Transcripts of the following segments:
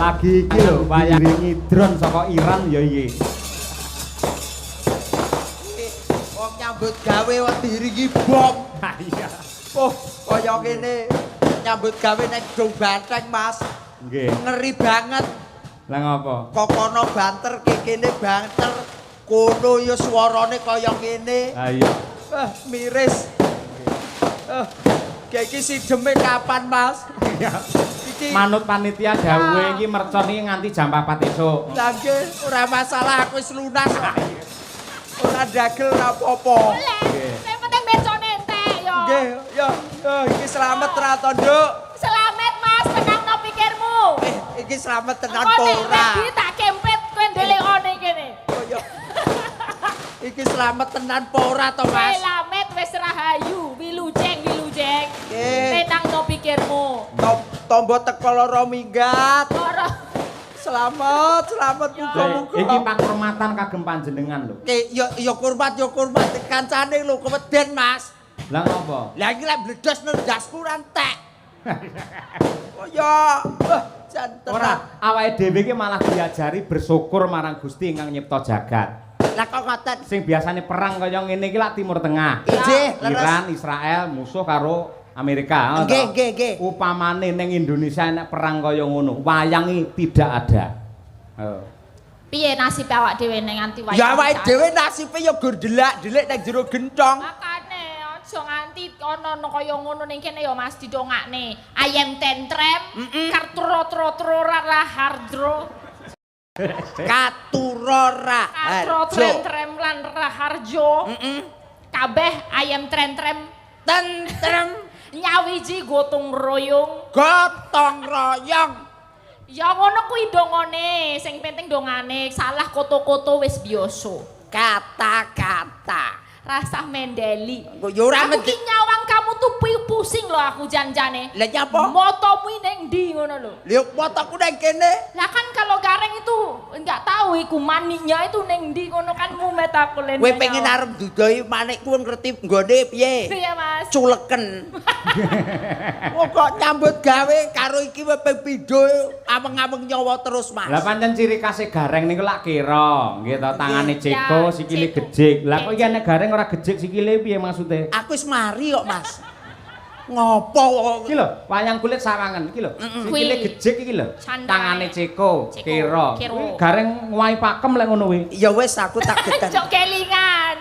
Lagi iki lho wayangi drone saka Iran ya iki. Wong nyambut gawe wong diringi bom. Ha iya. Oh, kaya ngene nyambut gawe nek Gedung Banteng, Mas. Nggih. Ngeri banget. Lah ngapa? Kokono banter, kekene banter. Kono ya suarane kaya ngene. Ha iya. Miris. Kayak iki sideme kapan, Mas? Iya. Iki Manut panitia dawuhe iki mercon iki nganti jam 4 esuk. Lah nggih, ora masalah aku wis lunas. Ora dagel apa-apa. Nggih. Sing penting becone entek yo. Nggih, ya. Iki selamat ra to, Nduk? Selamat Mas, tenangno pikirmu. Iki selamat tenan Engko apa nek ora? wedi tak kempet kowe ndelikone kene. Oh, ya. Iki selamat tenan apa ora to, Mas? Selamat wis rahayu, wilujeng. Nggih. Tenangno pikirmu. Tombo teko lara minggat. Ora Selamat muga-muga. Iki pakurmatan kagem panjenengan lho. Ya kurmat kancane lho keweden, Mas. Lah ngapa? Lah iki lek bledos nendasku ora entek. Oh ya, jan Ora, awake dhewe iki malah diajari bersyukur marang Gusti ingkang nyipta jagat. Lah kok ngoten? Sing biasane perang kaya ngene iki lak Timur Tengah. Nggih, leres. Iran, Israel musuh karo Amerika. Nggih. Upamane ning Indonesia nek perang kaya ngono, wayangi tidak ada. piye nasib awak dhewe ning nganti wayang. Ya awake dhewe nasibe ya gur delak-delik nang jero gentong. Makane aja nganti ana kaya ngono ning kene ya Mas didongakne. Ayam tentrem, kartro-tro-tro rahardro. Katurora. Kartro-trem lan raharjo. Kabeh ayam trentrem Tentrem nyawiji gotong royong. gotong royong. Ya ngono kuwi dongane, sing penting dongane, salah koto-koto wis biasa. Kata-kata. Rasah mendeli. Ya ora Aku ki nyawang kamu tuh pusing loh aku janjane. Lah nyapa? Motomu ning ndi ngono lho. Lha motoku nang kene. Lah kan kalau gareng itu enggak tahu iku maniknya itu ning ndi ngono kan mumet aku len. Kowe pengen arep dudoi manikku ngerti nggone piye? Iya Mas. Culeken. Oh kok nyambut gawe karo iki ping pindho ameng-ameng nyawa terus, Mas. Lah pancen ciri khas gareng niku lak kira, nggih to, tangane ceko, sikile ceko. gejik. Lah kok iki nek gareng ora gejik sikile piye maksude? Aku wis mari kok, Mas. Ngopo? Iki lho, wayang kulit sawangen iki lho. Sikile Kuwi. gejik iki lho. Sandal. Tangane ceko, Ceko, kira. kira. Kuwi gareng nguwahi pakem lek ngono kuwi. Ya wis aku tak geten. Cok kelingan.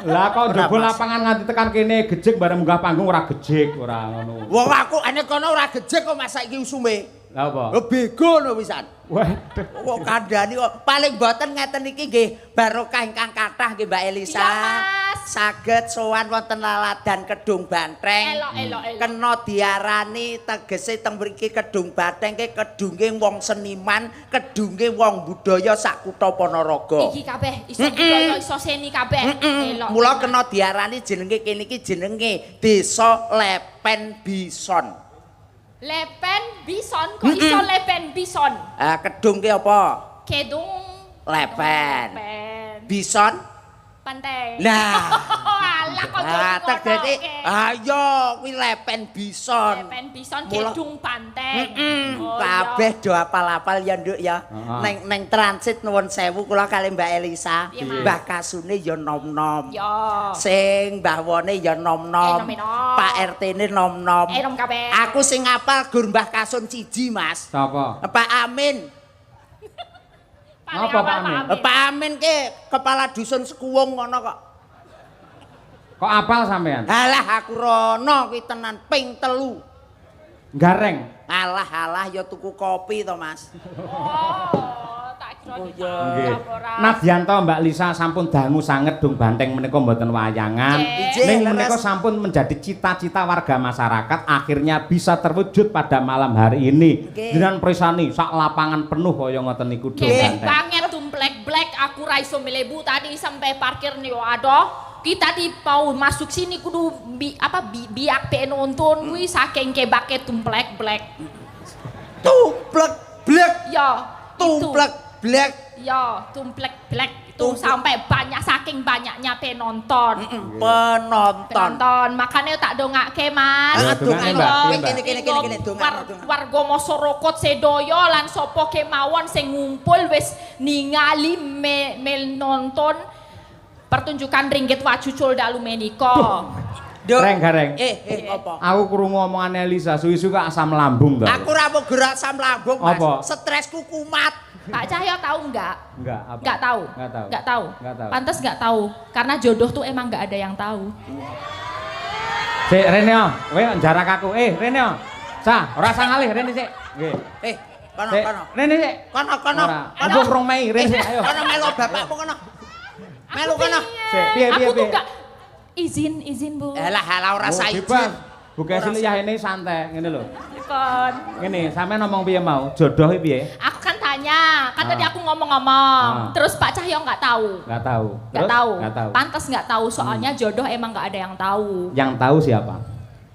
Lah kok Ora, njaba Mas. lapangan nganti tekan kene gejik bareng munggah panggung ora gejik, ora ngono. Wong aku enek kono ora gejek kok Mas saiki usume. Lah apa? Lho bego lho wisan. Waduh. Kok kandhani kok paling boten ngeten iki nggih barokah ingkang kathah nggih Mbak Elisa. Iya, Mas. Saged sowan wonten laladan Kedung Banteng. Elok. Kena diarani tegese teng mriki Kedung Banteng ke kedunge wong seniman, kedunge wong budaya sak kutha Ponorogo. Iki kabeh iso budaya iso seni kabeh. Elok. Mula kena diarani jenenge kene iki jenenge Desa Lepen Bison. Lepen bison kok iso lepen bison. Kedung ki apa? Kedung Lepen. Lepen. Bison. Pantai. Nah. Alah kok Tegese ayo kuwi Lepen Bison. Lepen bison Mula- kedung pantai. Kabeh do apal-apal ya Nduk ya. Heeh. Neng transit nuwun sewu kula kali Mbak Elisa. Iya, Mas. Mbah Kasune ya nom-nom. Ya. Sing Mbah Wone ya nom-nom. Nom-nom. Pak RT-ne nom-nom. Nom kabeh. Aku sing apal gur Mbah Kasun siji, Mas. Sapa? Pak Amin. Paling Apa, Pak awal Amin? Pak Amin ki kepala dusun Sekuwung ngono kok. Kok apal sampean? Halah aku rono kuwi tenan ping 3. Gareng. Alah ya tuku kopi to, Mas. Oh, tak kira Oh, Nggih. ditangkap ora. Nadyanto Mbak Lisa sampun dangu sanget Dung Banteng menika mboten wayangan. Nggih. Ning Leres. menika sampun menjadi cita-cita warga masyarakat akhirnya bisa terwujud pada malam hari ini. Nggih. Dengan presani sak lapangan penuh kaya ngoten niku Dung Gebek Banteng. banget tumplek-blek aku ra iso melebu tadi sampai parkir nih aduh. Kita di mau masuk sini kudu biak pe nonton kuwi saking kebake tumplek-blek. Tumplek blek. Ya, Tumplek Black. Ya, tumplek black itu sampai banyak saking banyaknya penonton. Penonton. Makanya tak dongake Mas. Ya, dongake, Mbak. Kene dongake. Warga masyarakat sedaya lan sapa kemawon sing ngumpul wis ningali nonton pertunjukan Ringgit Wajucul dalu menika. Gareng. Apa? Aku krungu omongane Elisa, suwi-suwi kok asam lambung to. Aku ora mau gerak asam lambung, Mas. Apa? Stresku kumat. Pak Cahyo tahu enggak? Enggak, apa? Enggak tahu. Enggak tahu. Pantes enggak tahu karena jodoh tuh emang enggak ada yang tahu. Sik Rene, kowe jarak aku. Rene. Sa, ora usah ngalih Rene sik. Nggih. Kono. Rene sik. Kono. Aku rong Mei Rene sik, ayo. Kono melu bapakmu kono. Melu kono. Sik, piye. Aku tuh enggak izin Bu. Halah ora usah izin. Bukan sih ya ini santai, ngene lho. Kon. Ngene, sampe ngomong piye mau? Jodoh piye? Aku kan tanya, kan tadi aku ngomong-ngomong. Terus Pak Cahyo nggak tahu. Nggak tahu. Nggak tahu. Nggak tahu. Pantes nggak tahu soalnya jodoh emang nggak ada yang tahu. Yang tahu siapa?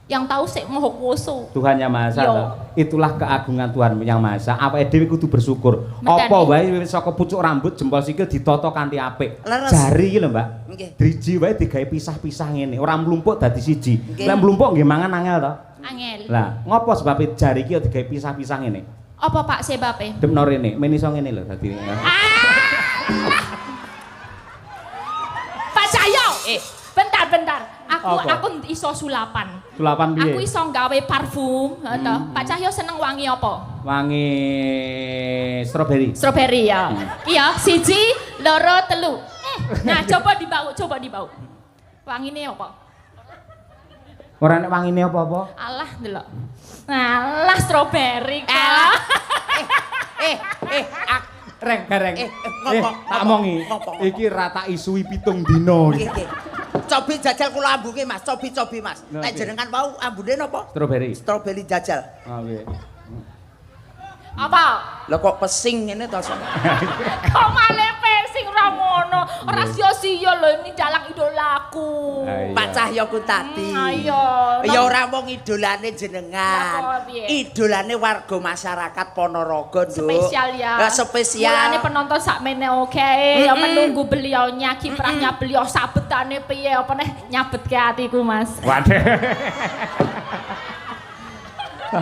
Yang tahu sih Maha Kuwasa. Tuhan Yang Maha Esa. Yo. Itulah keagungan Tuhan Yang Maha Esa. Awake dhewe kudu bersyukur. Medani. Apa wae wis saka pucuk rambut jempol sikil ditata kanthi apik. Leres. Jari iki lho, Mbak. Nggih. Driji wae digawe pisah-pisah ngene, ora mlumpuk dadi siji. Nggih. Lek mlumpuk nggih mangan angel to. Angel. Lah, ngopo sebabe jari iki digawe pisah-pisah ngene? Apa Pak sebabe? Demno rene, men iso ngene lho dadi. Pak Cahyo. Bentar. Aku Apa? iso sulapan. Sulapan piye? Aku iso gawe parfum, toh. Pak Cahyo seneng wangi apa? Wangi stroberi. Strawberry ya. Iya, siji, loro, telu. Nah, coba dibau. Wangine apa? Ora nek wangine apa-apa. Alah ndelok. Alah strawberry kok. Gareng. Ngopo? Tak omongi. Ngopo? Iki rata isui 7 dina. Nggih. Cobi jajal kula ambunge Mas, cobi Mas. Nek jenengan mau ambune napa? Stroberi. Stroberi jajal. Oh nggih. Apa? Lah kok pesing ngene to, Son? Kok malah pesing ra ngono. Ora sia-sia lho ini dalang idolaku. Pak Cahyoku tadi. Ayo. Ya ora mung idolane jenengan. Lah, kok piye? Idolane warga masyarakat Ponorogo, Nduk. Spesial ya. Lah spesial. Mulane penonton sakmene oke, ya menunggu beliaunya, kiprahnya beliau sabetane piye apa neh nyabetke atiku, Mas. Waduh.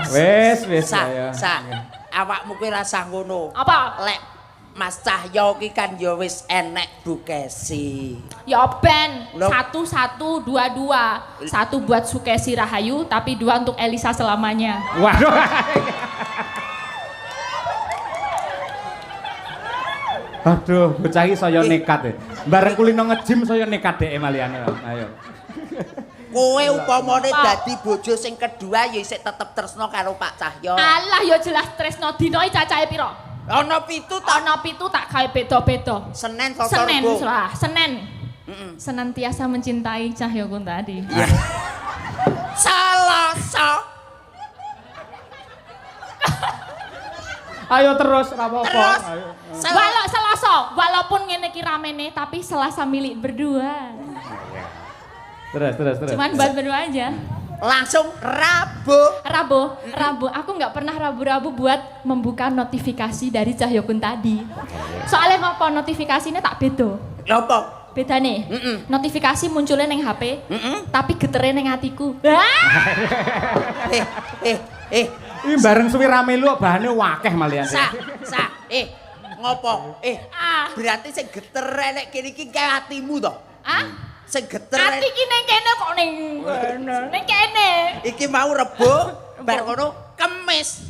Wes ayo. Awakmu kuwi rasa ngono. Apa? Lek Mas Cahyo ki kan ya wis enek Bukesi. Ya ben Loh. 1-1-2-2. 1 buat Sukesi Rahayu, tapi 2 untuk Elisa selamanya. Waduh. Aduh, bocah iki saya nekat e. Bareng kulino nge-gym saya nekat dhek malihane. Ayo. Kowe upamane Pak. dadi bojo sing kedua ya isih tetep tresno karo Pak Cahyo. Alah ya jelas tresno dino iki cacahe pira? Ana 7 ta? Ana 7 tak gawe beda-beda. Senin Selasa Senin Rebo. lah, Senin. Senantiasa mencintai Cahyoku tadi. Selasa. Ayo terus ora apa-apa. Terus. Ayo. Selasa, walaupun ngene iki ramene tapi Selasa milik berdua. Terus. Cuman buat berdua aja. Langsung Rabu. Rabu. Aku nggak pernah rabu-rabu buat membuka notifikasi dari Cahyokun tadi. Soalnya ngapa notifikasinya tak beda. Napa? Beda nih. Notifikasi munculnya neng HP, tapi geternya neng hatiku. Ini bareng suwi rame lu bahane wakeh malian. Ngopo? Berarti sing geter nek kene iki kae atimu to? Sing geter. Ati ki ning kene kok ning kene. Ning kene. Iki mau Rebo, bar ngono Kamis.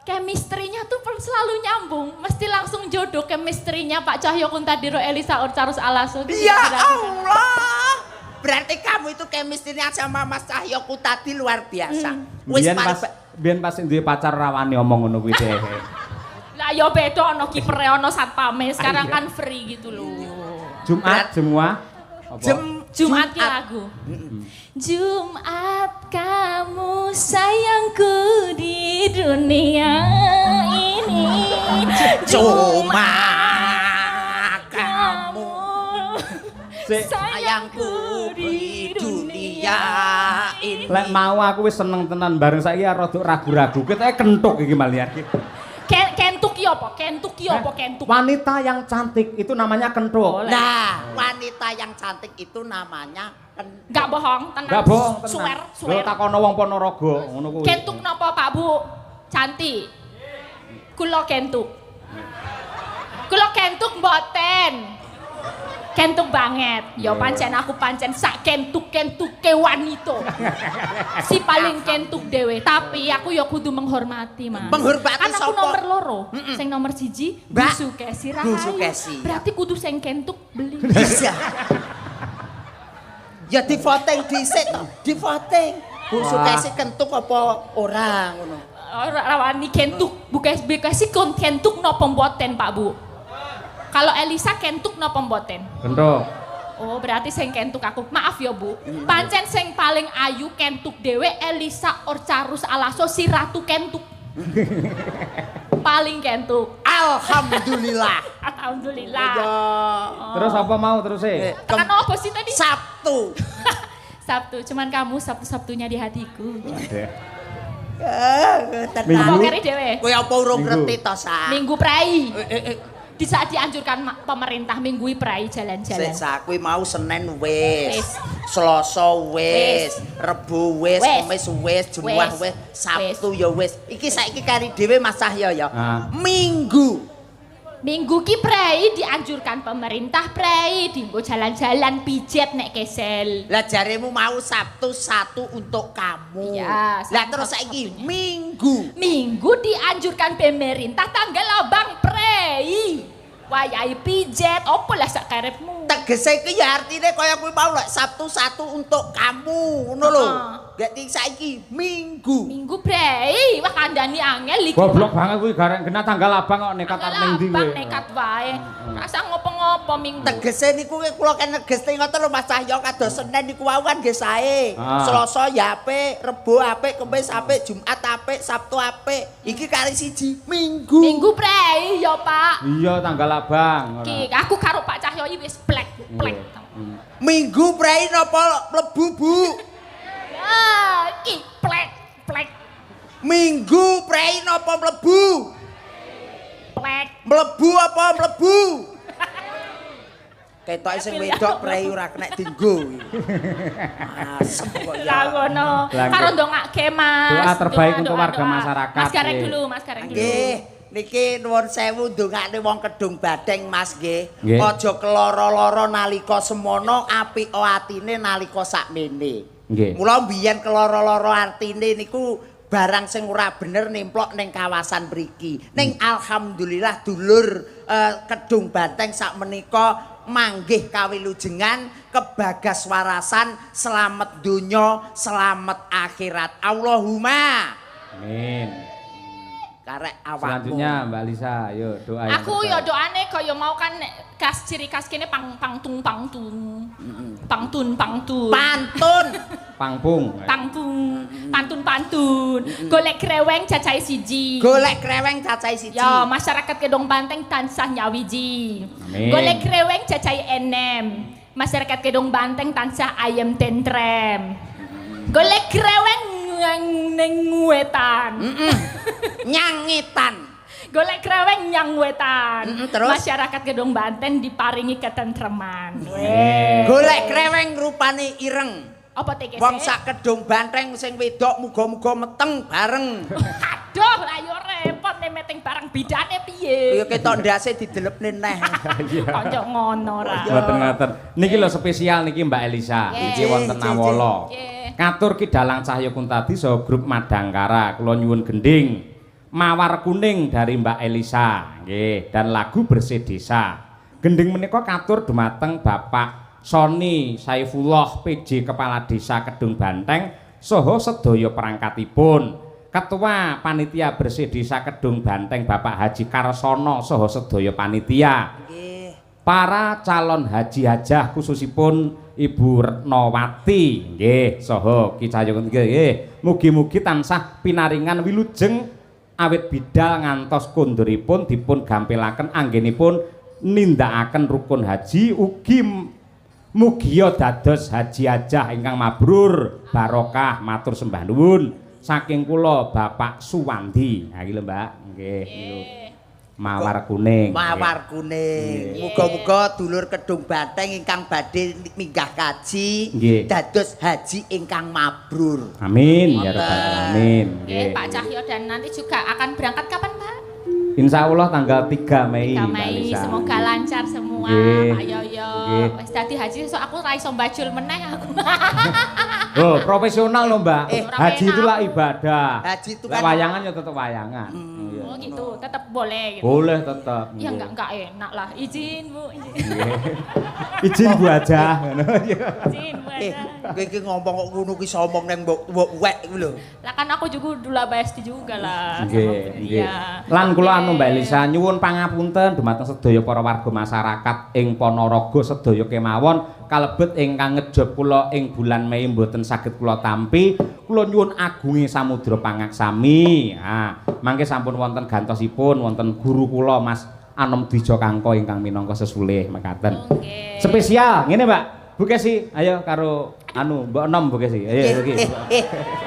Chemistry-nya tuh selalu nyambung, mesti langsung jodoh chemistry-nya Pak Cahyokun tadi ro Elisa Orcarus Alaso. Ya Allah. Berarti kamu itu chemistry-nya sama Mas Cahyoku tadi luar biasa. Wis Biyen pas duwe pacar rawani omong ngono kuwi deh. Lah ya beda ana kipere ana satpame, sekarang kan free gitu loh. Jumat semua. Jumat ki lagu. Jumat kamu sayangku di dunia ini. Cuma kamu sayangku di dunia ini. Lek mau aku wis seneng tenan bareng saiki rada ragu-ragu. Ketoke kentuk iki malian iki. Kentuk yo apa? Kentuk ki apa kentuk? Wanita yang cantik itu namanya kentuk. Nah, wanita yang cantik itu namanya Enggak bohong, tenang. Enggak bohong, tenang. Swear, Lho swear. takono wong Ponorogo ngono kuwi. Kentuk napa Pak Bu? Cantik. Kula kentuk. Kula kentuk mboten. Kentuk banget. Ya pancen aku pancen sak kentuk-kentuke wanita. Si paling kentuk dhewe, tapi aku ya kudu menghormati, Mas. Menghormati kan aku sapa? nomor loro. Sing nomor 1 Mbak. Bu Sukesi Rahayu. Bu Sukesi. Berarti kudu sing kentuk beli. bisa. Ya di voting dhisik to, di voting. Bu Sukesi kentuk apa ora ngono. Ora wani kentuk, Bukesi kentuk napa mboten, Pak Bu? Kalau Elisa kentuk napa mboten? Kentuk. Oh, berarti sing kentuk aku. Maaf ya, Bu. Pancen sing paling ayu kentuk dhewe Elisa Orcarus Alaso si Ratu kentuk. Paling kentuk. Alhamdulillah. Alhamdulillah. Ya. Terus apa mau terus Tekan apa sih tadi? Sabtu. Sabtu, cuman kamu Sabtu-Sabtunya di hatiku. Apa Tenang. keri dhewe? Kowe apa urung ngerti to, Sa? Minggu prai. Di saat dianjurkan pemerintah minggui prai jalan-jalan. Sesa kuwi mau Senin wis, Wis. Selasa wis, Wis. Rebo wis, Wis. Kamis wis, Jumat Wis. wis, Sabtu ya wis. Iki saiki kari dhewe Mas Cahyo ya. Ah. Minggu. Minggu ki prei dianjurkan pemerintah prei dienggo jalan-jalan pijet nek kesel. Lah jaremu mau Sabtu satu untuk kamu. Iya, Lah terus saiki Minggu. Minggu dianjurkan pemerintah tanggal abang prei. Wayahe pijet opo lah sak karepmu. Tegese iki ya artine kaya kuwi mau lek Sabtu satu untuk kamu, ngono lho. Gek saiki Minggu. Minggu prei, wah kandhani angel iki. Goblok banget kuwi garek kena tanggal abang kok nekat Tanggal ning ndi abang kowe. nekat wae. Rasa ngopo-ngopo Minggu. Tegese niku kula kan negeste ngoten lho Mas Cahyo kados Senin niku wae kan nggih sae. Ah. Selasa ya apik, Rebo apik, Kamis apik, Jumat apik, Sabtu apik. Iki kali siji Minggu. Minggu prei ya Pak. Iya tanggal abang. Ki aku karo Pak Cahyo iki wis plek. Minggu prei napa mlebu, Bu? Ah, ki plek. Minggu prei napa mlebu? Plek. Mlebu apa mlebu? Ketoke sing wedok prei ora kena dienggo. Asem kok Lah ya. ngono. Langkah. Karo ndongake Mas. Doa terbaik Doa, untuk doa, warga doa. masyarakat, Mas Gareng nggih. dulu, Mas Gareng dulu. Nggih, niki nuwun sewu ndongakne wong Kedung Badeng Mas nggih. Nggih. Aja keloro-loro nalika semono, apik atine nalika sakmene. Nggih. Mula mbiyen keloro-loro artine niku barang sing ora bener nemplok ning kawasan mriki. Ning alhamdulillah dulur Kedung Banteng sakmenika manggih kawilujengan kebagaswarasan selamat donya selamat akhirat. Allahumma Amin. karek awakmu. Selanjutnya Mbak Lisa, ayo doa yang Aku terbaik. ya doane kaya mau kan khas ciri khas kene pangtung. Pantun. Pantun. Pantun. Golek kreweng cacahe siji. Golek kreweng cacahe siji. Ya, masyarakat Kedong Banteng tansah nyawiji. Amin. Golek kreweng cacahe enem. Masyarakat Kedong Banteng tansah ayam tentrem. Golek kreweng ning wetan. Nyangitan. Golek kreweng nyang wetan. Terus? Masyarakat Kedong Banteng diparingi ketentreman. Golek kreweng rupane ireng. Apa tegese? Wong sak Kedung Banteng sing wedok muga-muga meteng bareng. Aduh, ayo repot nek meting barang bidane piye? Ya ketok ndase didelepne neh. Kanca ngono ra. Ngoten-ngoten. Niki lho spesial niki Mbak Elisa. Niki wonten Nawala. Nggih. Katur Ki Dalang Cahya Kuntadi saha grup Madangkara. Kula nyuwun gending Mawar Kuning dari Mbak Elisa. Nggih, dan lagu Bersih Desa. Gending menika katur dumateng Bapak Soni Saifullah PJ Kepala Desa Kedung Banteng saha sedaya perangkatipun. Ketua Panitia Bersih Desa Kedung Banteng Bapak Haji Karsono saha sedaya panitia. Nggih. Para calon haji hajah khususipun Ibu Retnowati nggih saha Ki Cahya nggih. Mugi-mugi tansah pinaringan wilujeng awit bidal ngantos konduripun dipun gampilaken anggenipun nindakaken rukun haji ugi mugia dados haji hajah ingkang mabrur barokah matur sembah nuwun saking kula Bapak Suwandi. Ha iki lho Mbak. Nggih. Mawar Kuning. Mawar Kuning. Muga-muga dulur Kedung Banteng ingkang badhe minggah kaji dados haji ingkang mabrur. Amin ya rabbal alamin. Nggih, Pak Cahyo dan nanti juga akan berangkat kapan, Pak? Insya Allah tanggal 3 Mei. 3 Mei, semoga lancar semua, Pak Yoyo. Wis dadi haji so aku ra iso mbajul meneh aku. Oh, profesional loh, Mbak. Haji itulah ibadah. Haji itu kan wayangan ya tetap wayangan. Oh gitu, tetap boleh gitu. Boleh tetap. Ya enggak enak lah. Izin, Bu. Izin Bu aja. Izin, Bu aja. Kowe iki ngomong kok ngono ki somong nang mbok wek kuwi lho. Lah kan aku juga dula besti juga lah. Nggih, nggih. Lan kula anu Mbak Elisa nyuwun pangapunten dumateng sedaya para warga masyarakat ing Ponorogo sedaya kemawon kalebet ingkang ngejob kula ing bulan Mei mboten saged kula tampi. Kula nyuwun agunge samudra pangaksami. Ha, mangke sampun wonten gantosipun wonten guru kula Mas Anom Dwija Kangko ingkang minangka sesulih mekaten. Nggih. Spesial ngene Mbak. Bu Kesi, ayo karo anu Mbok Nom Bu Kesi. Ayo iki.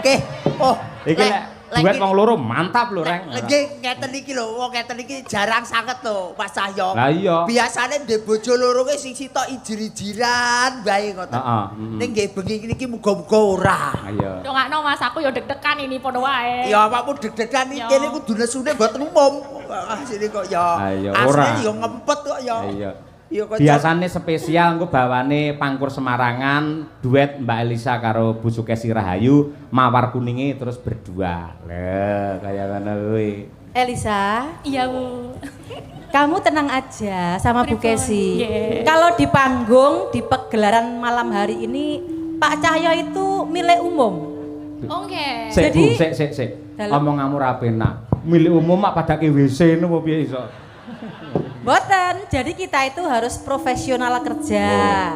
Oke. Oh, iki duet wong loro mantap lho Reng. Nggih, ngeten iki lho, wong ngeten iki jarang sanget lho, Mas Cahyo. Lah iya. Biasane ndek bojo loro ki sing sitok ijir-ijiran bae ngoten. Heeh. Ning nggih bengi iki muga-muga ora. Ayo. Dongakno Mas, aku ya deg-degan ini podo wae. Ya apapun deg-degan iki kene kudu nesune mboten umum. Asline kok ya. Ora. Asline ya ngempet kok ya. Iya. Biasane spesial engko bawane Pangkur Semarangan duet Mbak Elisa karo Bu Sukesi Rahayu Mawar Kuninge terus berdua. Lho, kaya ngono kuwi. Elisa, Iya, Bu. kamu tenang aja sama Bu Kesi. Yeah. Kalau di panggung, di pegelaran malam hari ini, Pak Cahyo itu milik umum. Oke. Sik Bu, Jadi- sik. Omonganmu ra penak. Milik umum mak padake WC ngono piye iso? Boten, jadi kita itu harus profesional kerja.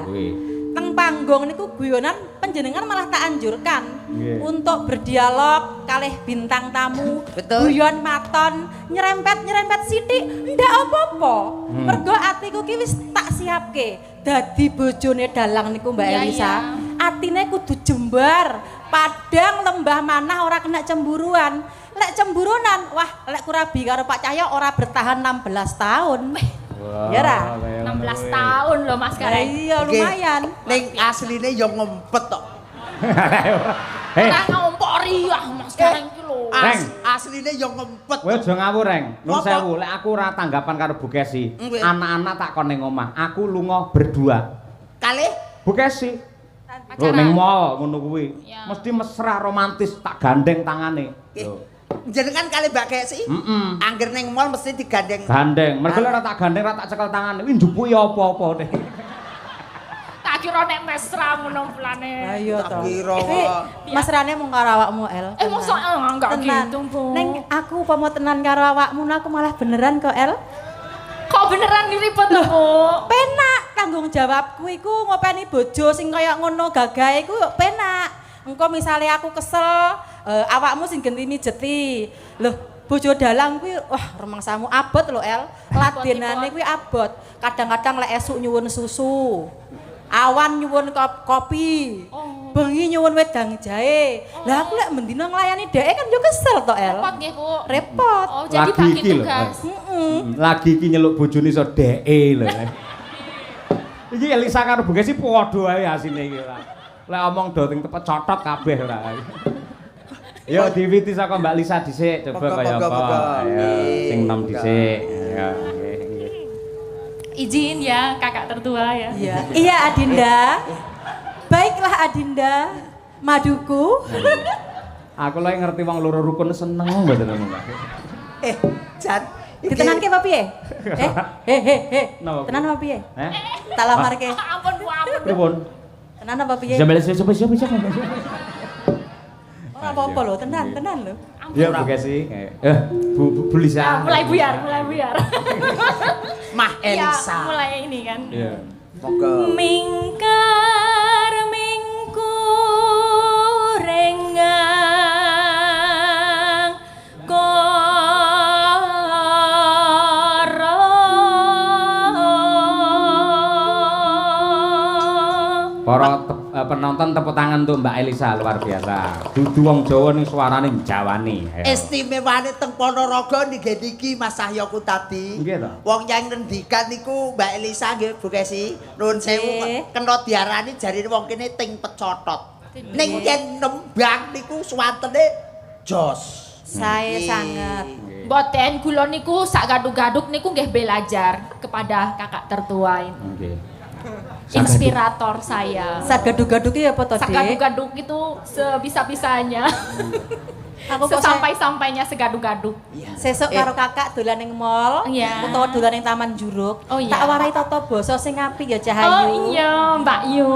Oh, kuwi. Teng panggung niku guyonan panjenengan malah tak anjurkan Nggih. untuk berdialog kalih bintang tamu, Betul. guyon maton, nyerempet sithik, ndak apa-apa. Mergo atiku ki wis tak siapke dadi bojone dalang niku Mbak Iya, Elisa. iya. Atine kudu jembar, padang lembah manah ora kena cemburuan. Lek cemburunan, wah lek kurabi karo Pak Cahyo ora bertahan 16 tahun. Wah, Ya ra? kaya 16 ngono tahun loh Mas Lah Kareng. iya lumayan. Ning asline ya ngempet tok. Hei, Ora ngompori ah Mas Kareng iki lho. Reng. Asline ya ngempet. kowe aja ngawur, Reng. Nun Apa? sewu, lek aku ora tanggapan karo Bu Kesi. Nggih. Anak-anak tak kon ning omah, aku lunga berdua. Kalih Bu Kesi. Lho Pacaran. ning mall ngono kuwi. Ya. Mesti mesra romantis tak gandeng tangane. Nggih. Lho. Jenengan kalih Mbak Kesi. Heeh. Angger ning mall mesti digandeng. Gandeng, mergo lek ora tak gandeng ora tak cekel tangane. Kuwi njupuki apa-apa deh. Tak kira nek mesra ngono plane. Ayo Tak toh. kira, Mas Rane mung karo awakmu El. Mosok enggak Tenan. gitu, Bu. Neng aku upama tenan karo awakmu aku malah beneran kok El. Kok beneran diribet lho, Bu? Penak tanggung jawabku iku ngopeni bojo sing kaya ngono gagahe iku penak. Engko misale aku kesel, awakmu sing genti mijeti. Loh, bojo dalang kuwi wah rumangsamu abot lho El. Ladenane kuwi abot. Kadang-kadang lek esuk nyuwun susu. Awan nyuwun kopi. Oh. Bengi nyuwun wedang jahe. Lah aku lek mendina nglayani dhek kan yo kesel to El. Repot nggih, Bu. Repot. Oh, jadi Lagi bagi iki lho. tugas. Lagi iki nyeluk bojone iso dheke lho. Iki Elisa karo Bu Kesi padha ae asine iki ora. Lek omong do ting tepet cotot kabeh ora. Yo diwiti saka Mbak Lisa dhisik coba Moga, kaya moga, moga. apa. Ayo sing nom Moga. dhisik. Ya, nggih, nggih. Izin ya, kakak tertua ya. Iya. Iya Adinda. Baiklah Adinda. Maduku. Aku lagi ngerti wong loro rukun seneng mboten Mbak. Jan. iki- Ditenanke apa piye? He. Napa? Tenan apa piye? Eh? Tak lamarke. Ampun, Bu, ampun. Pripun? Tenan apa piye? Jambel siapa? Ora apa-apa lho, tenan lho. Iya Bu Kesi. Bu Lisa. Ah, mulai buyar. Mah Iya, Elisa. mulai ini kan. Iya. Moga. Mingkar mingkurengang penonton tepuk tangan untuk Mbak Elisa luar biasa. Dudu wong Jawa ning suarane njawani. Istimewane teng Ponorogo niki Mas Cahyoku tadi. Nggih to. Wong yang ngendikan niku Mbak Elisa nggih Bu Kesi. Nuwun sewu kena diarani jarine wong kene ting pecotot. Ning yen nembang niku suwantene jos. Saya sangat. Mboten kula niku sak gaduk-gaduk niku nggih belajar kepada kakak tertua ini. Nggih. Inspirator saya. Sagaduk-gaduk iki apa to, Dik? Segaduk-gaduk itu sebisa-bisanya. Aku kok Sesampai-sampainya segaduk-gaduk. sesuk karo kakak dolan ning mall Iya. utawa dolan ning Taman Juruk. Oh, iya. Tak warai tata basa sing apik ya Oh Cahayu. iya, Mbak Yu.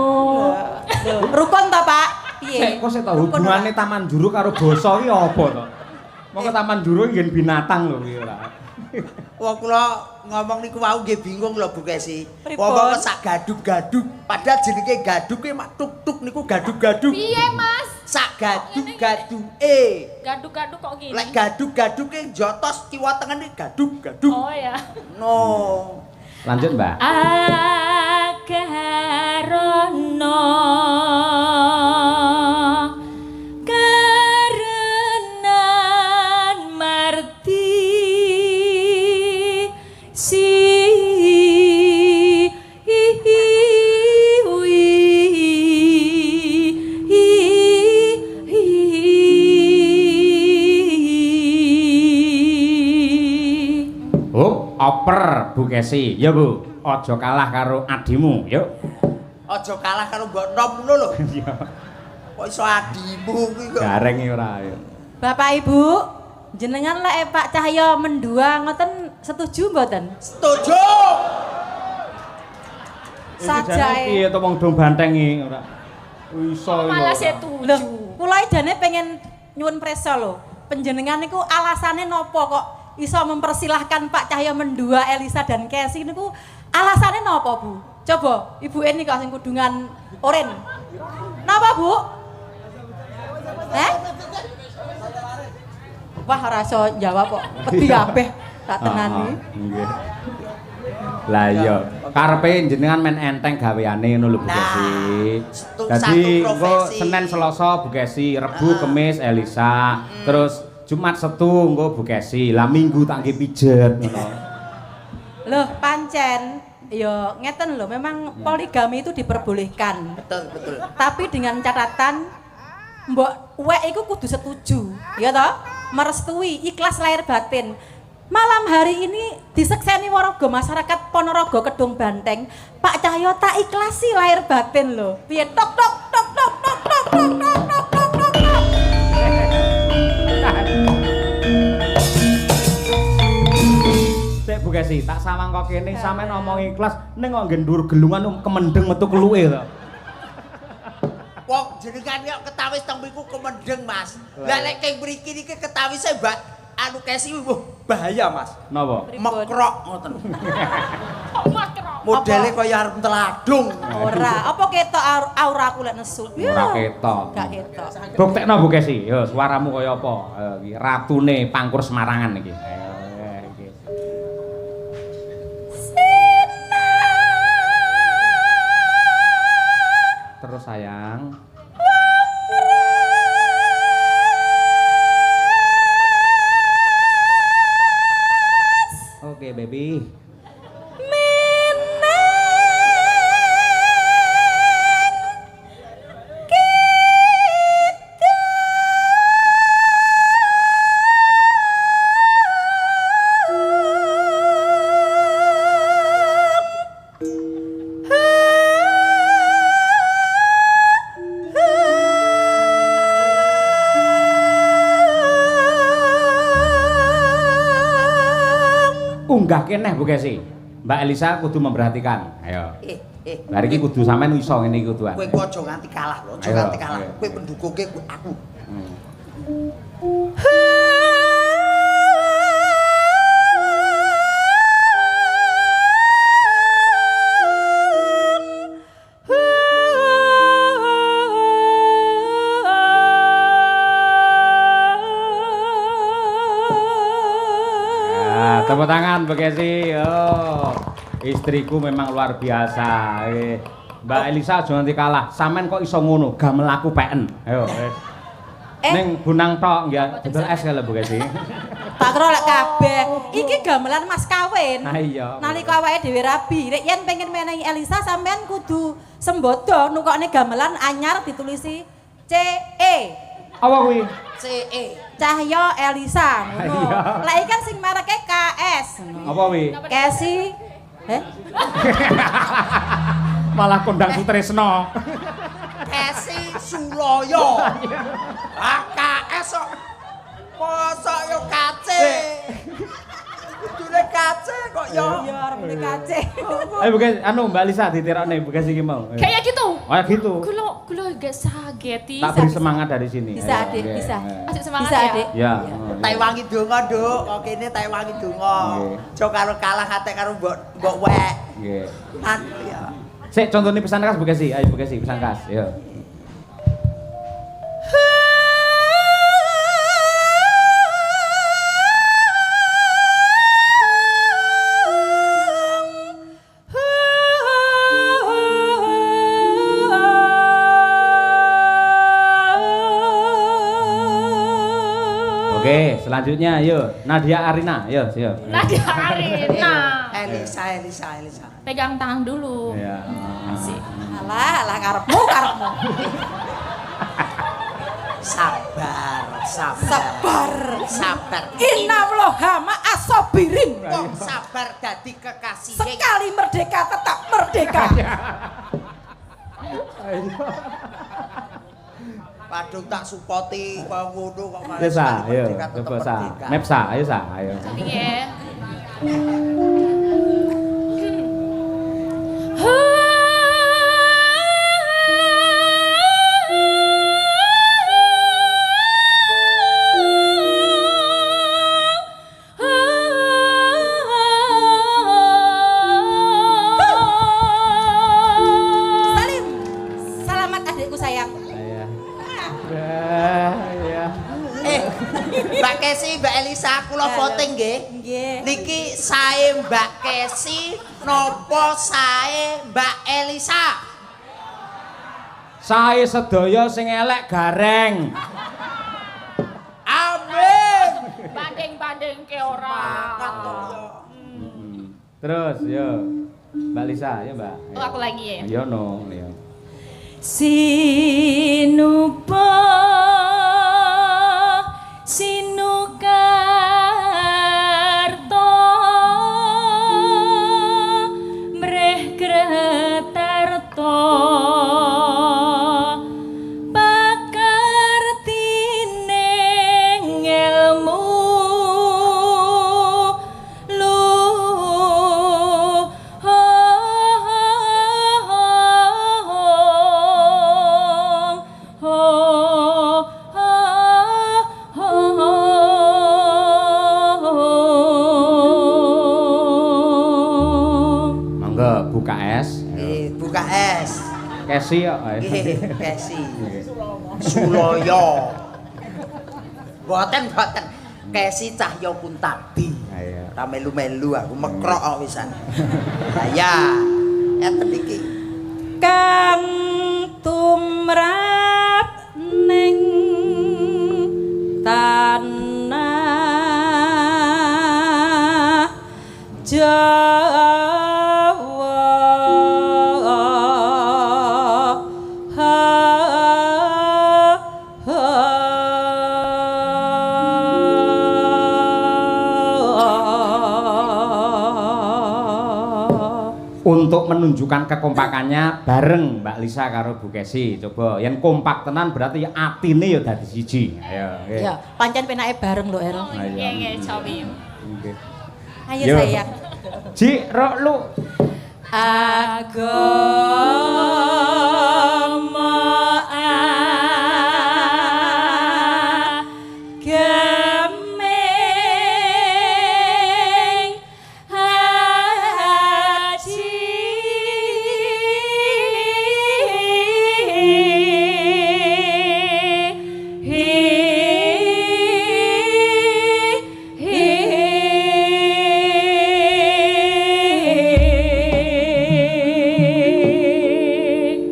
Lho, rukun ta, Pak? Sik Piye? kok sik to hubungane Taman Juruk karo basa iki apa to? Moko Taman Juruk ngen binatang lho iki ora. Wong kula ngomong niku wau nggih bingung lho Bu Kesi. Pripun? Wong kok sak gaduk-gaduk padahal jenenge gaduk ki mak tuk-tuk niku gaduk-gaduk. Piye, Mas? Sak gaduk-gaduk. Gaduk-gaduk kok gini? Lek gaduk-gaduk ki jotos kiwa tengen iki gaduk-gaduk. Oh ya. No. Lanjut, Mbak. Agarono karenan marti si Oper Bu Kesi, ya Bu. Aja kalah karo adimu, yuk. Aja kalah karo Mbok Nom ngono lho. Iya. Kok iso adimu kuwi kok. Gareng iki ora. Ya. Bapak Ibu, jenengan lek Pak Cahyo mendua ngoten setuju mboten? Setuju. Sajae. Piye to wong dong banteng iki ora. Iso iki. malah ora. setuju. Loh, kula jane pengen nyuwun presa lho. Panjenengan niku alasane napa kok iso mempersilahkan Pak Cahyo mendua Elisa dan Kesi niku alasane napa, Bu? Coba Ibu Eni kok sing kudungan oren. Napa, Bu? Wah, ora iso jawab kok. Wedi kabeh tak tenani. Nggih. Lah iya, karepe jenengan men enteng gaweane ngono lho Bu Kesi. Dadi satu engko profesi. Senin Selasa Bu Kesi, Rebu Kemis Elisa, terus Jumat Setu engko Bu Kesi, lah Minggu tak nggih pijet ngono. Loh, pancen ya ngeten lho, memang poligami itu diperbolehkan. Betul, betul. Tapi dengan catatan mbok wek iku kudu setuju, ya toh? Merestui, ikhlas lahir batin. Malam hari ini disekseni warga masyarakat Ponorogo Kedung Banteng, Pak Cahyo tak ikhlasi lahir batin lho. Piye tok tok tok tok tok tok tok tok tok tok tok. Sik Bu Kesi, tak sawang kok kene sampean ngomong ikhlas ning kok ngendur gelungan kemendeng metu keluke to. Wong jenengan kok ketawis teng mriku kemendeng, Mas. Lah lek keng mriki niki ketawise Mbak anu Kesi bahaya, Mas. Napa? Mekrok ngoten. Kok makrok? Modele kaya arep teladung. Ora, apa ketok aura aku lek nesu? Ora ketok. Gak ketok. Buktekno Bu Kesi, yo suaramu kaya apa? Iki ratune Pangkur Semarangan iki. Iki. Terus sayang. Oke, baby. Unggah keneh Bu Kesi. Mbak Elisa kudu memperhatikan. Ayo. Lah iki kudu sampean iso ngene iki kuduan. Kowe kok aja nganti kalah lho, aja Ayo, nganti kalah. ayo. Kowe pendukungke aku. Ya, tepuk tangan Bu Kesi. Oh, istriku memang luar biasa. Mbak Elisa aja nganti kalah. Sampean kok iso ngono, gamel aku peken. Ayo, wis. Ning bunang tok nggih, dodol es kalau Bu Kesi. Tak kira lek kabeh. Iki gamelan mas kawin. Ah iya. Nalika awake dhewe rabi, rek yen pengen menehi Elisa sampean kudu sembodo nukokne gamelan anyar ditulisi CE. Apa kuwi? CE. Cahya Elisa ngono. Iya. Lek iki kan sing mereke KS. Apa kuwi? Kesi. Malah kondang Sutresno. Kesi Suloyo. AKS kok. Mosok yo kace. Kudune kace kok yo. Iya arep kace. Ayo bukan anu Mbak Lisa ditirokne bekas iki mau. Kayak gitu. Oh gitu. Kulo gak sageti. Tak beri semangat dari sini. Bisa, Ayo, Adik, oke. bisa. Masih semangat Bisa, ya. Adik. Ya. Tai wangi donga, Nduk. Kok kene tai wangi donga. Nggih. Jo karo kalah ate karo mbok wek. Nggih. Anu ya. Sik contohnya pesan khas Bekasi. Ayo Bekasi pesan khas. Yo. Oke, selanjutnya yuk Nadia Arina, yuk. Nadia Arina. Elisa. Pegang tangan dulu. Iya. Asik. Alah karepmu. Sabar. Innallaha ma'as-sabirin. Wong sabar dadi kekasih. Sekali merdeka tetap merdeka. Padung tak supporti kok ngono kok malah. Ayo sa, sekali ayo. merdeka tetep Coba sa. merdeka. Map sa, ayo sa, ayo. Tapi ya. Salim. Selamat adikku sayang. Iya. Iya. Mbak Kesi, Mbak Elisa, kula voting nggih. Nggih. Niki sae Mbak Kesi nopo sae Mbak Elisa? Sae sedaya sing elek gareng. Amin. Banding ke orang. Terus yo. Mbak Lisa, ya Mbak. Oh, aku lagi ya. Yo no, yo. Sinupa sinukarto mreh kretarto pakartine ilmu Mangga buka es. Nggih, buka es. Kesi yo. Nggih, Kesi. Suloyo. Boten. Kesi Cahya Kuntabi. Ayo. Ora melu-melu aku mekrok kok wisan. Lah ya, enten iki. Kang tumrap ning tanah Untuk menunjukkan kekompakannya bareng Mbak Lisa karo Bu Kesi. Coba yang kompak tenan berarti atine ya dadi siji. Ayo. Nggih. Ya, pancen penake bareng lho, El. Iya, Cobi. Nggih. Ayo Yo. sayang. Ji, rok lu. Agama agameng haji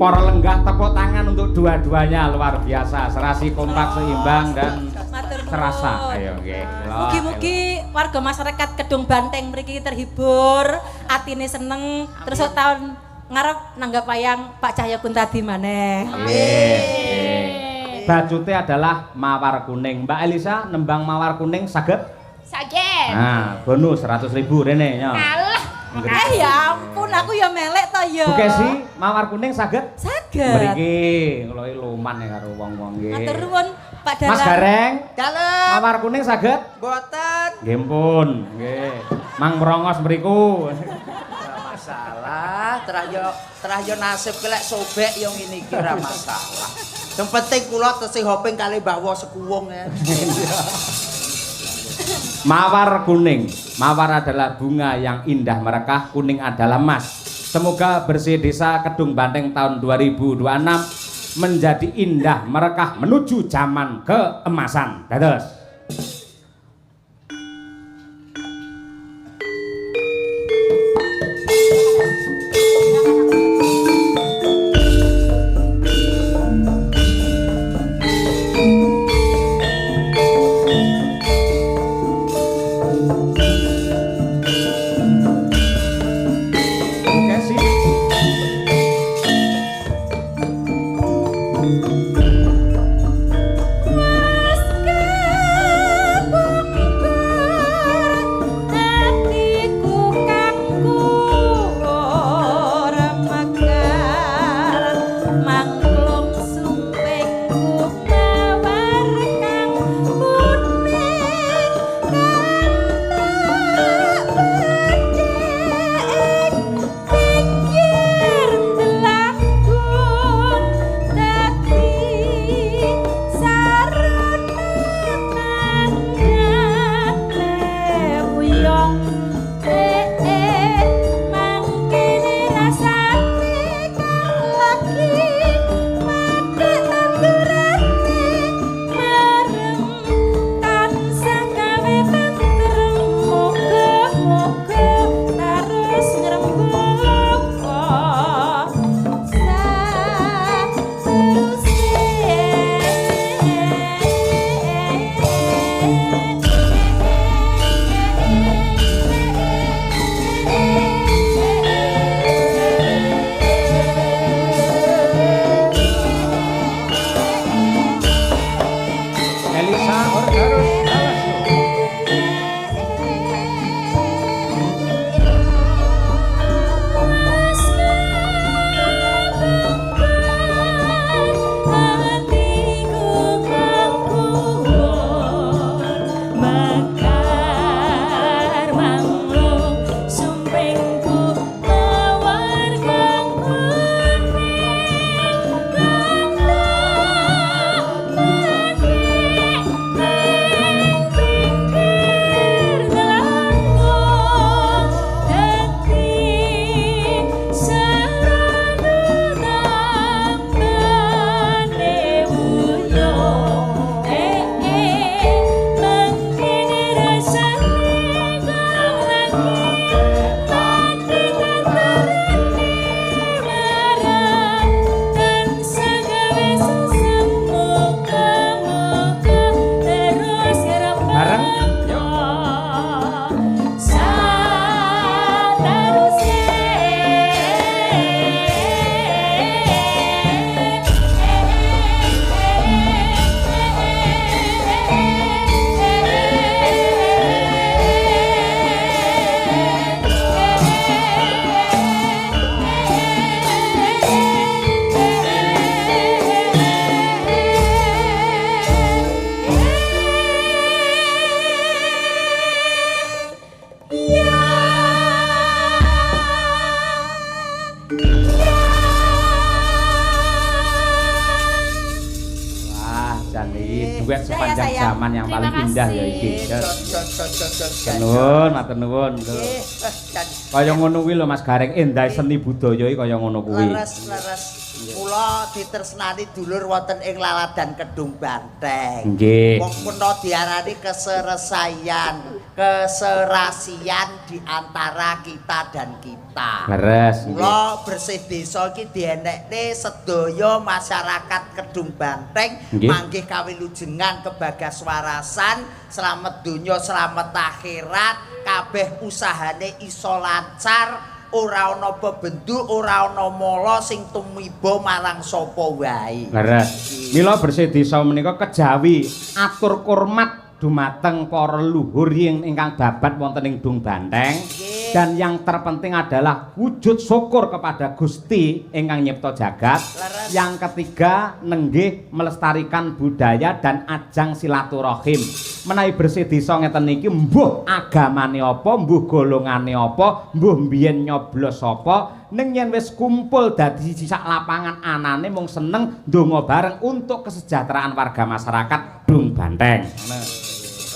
Para lenggah tepuk tangan untuk dua-duanya luar biasa, serasi kompak seimbang dan Matur nuwun. serasa. Ayo nggih. Mugi-mugi warga masyarakat Kedung Banteng mriki terhibur, atine seneng, terus tahun ngarep nanggap wayang Pak Cahya Kuntadi maneh. Nggih. Bajute adalah mawar kuning. Mbak Elisa nembang mawar kuning saged? Saged. Nah, bonus 100.000 rene ya. Alah. Ya ampun, aku ya melek to ya. Bu Kesi, mawar kuning saged? Saged. Mriki kula iki luman ya karo wong-wong nggih. Matur nuwun Pak Dalang. Mas Gareng, Dalem. mawar kuning saged? Mboten. Nggih pun, nggih. Mang merongos mriku. Masalah, terah yo nasib kelek sobek yo ngene iki ora masalah. Yang penting kula tesih hoping kali bawa sekuwung ya. Mawar kuning. Mawar adalah bunga yang indah merekah, kuning adalah emas. Semoga bersih desa Kedung Banteng tahun 2026 menjadi indah merekah menuju zaman keemasan. Dados. duet sepanjang zaman yang paling indah ya iki. Matur nuwun, matur nuwun. Kaya ngono kuwi lho Mas Gareng, endah seni budaya iki kaya ngono kuwi. Leres. Kula ditresnani dulur wonten ing Laladan Kedung Banteng. Nggih. Wong puna diarani keserasian di antara kita dan kita. Leres. Kula bersih desa iki dienekne sedaya masyarakat Kedung Banteng manggih kawilujengan kebagaswarasan, slamet donya, slamet akhirat, kabeh usahane iso lancar. Ora ana bebendu, ora ana mala sing tumiba marang sapa wae. Leres. Mila bersih desa menika kejawi atur kurmat dumateng para leluhur ingkang babat wonten ing Dung Banteng. Dan yang terpenting adalah wujud syukur kepada Gusti ingkang nyipta jagat. Yang ketiga nenggih melestarikan budaya dan ajang silaturahim. Menawi bersih desa ngeten niki mbuh agamane apa, mbuh golongane apa, mbuh mbiyen nyoblos apa, ning yen wis kumpul dadi sak lapangan anane mung seneng ndonga bareng untuk kesejahteraan warga masyarakat Dung Banteng.